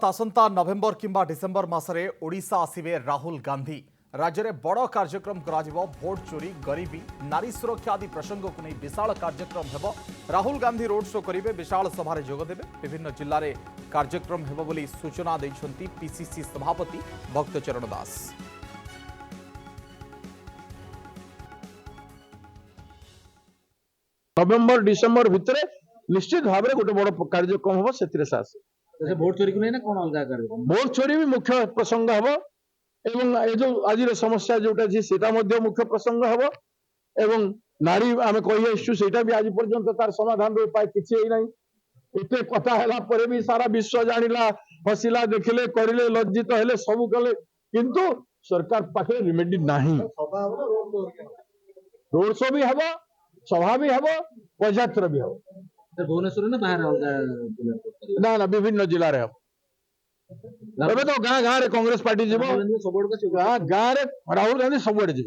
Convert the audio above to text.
रास्त आसंता नवेम्बर किंबा डिसेम्बर मासरे ओडिशा आसिबे राहुल गांधी। राज्य में बड़ कार्यक्रम कराजिबो। भोट चोरी, गरीबी, नारी सुरक्षा आदि प्रसंग को नहीं विशाल कार्यक्रम हेबो। राहुल गांधी रोड शो करिवे, विशाल सभा जोगदेवे। विभिन्न जिल्ला रे कार्यक्रम हेबो बोली सूचना दैछन्ती पीसीसी सभापति भक्तचरण दास। नवेम्बर डिसेम्बर भितर निश्चित भाव में गोटे बड़ कार्यक्रम हम से भोट चोरी को नहीं ना कौन अलग कार्यक्रम भोट चोरी भी मुख्य प्रसंग हम एवं जो आज समस्या जोटा सेटा मुख्य प्रसंग हम एवं नारी आम कही आसु सेटा भी आज पर्यंत तार समाधान उपाय किसी ना एत कथा है भी सारा विश्व जानिला हसिला देखिले करिले लज्जित हेले सब कले किंतु सरकार पाखे रिमेडी नहीं। रोड शो भी हम सभा भी हम पदयात्रा भी हम भुवनेश्वर ना बाहर अलग ना ना विभिन्न जिले में हम तो गाँ गाँव कांग्रेस पार्टी जीव गाँ गाँव राहुल गांधी सब जी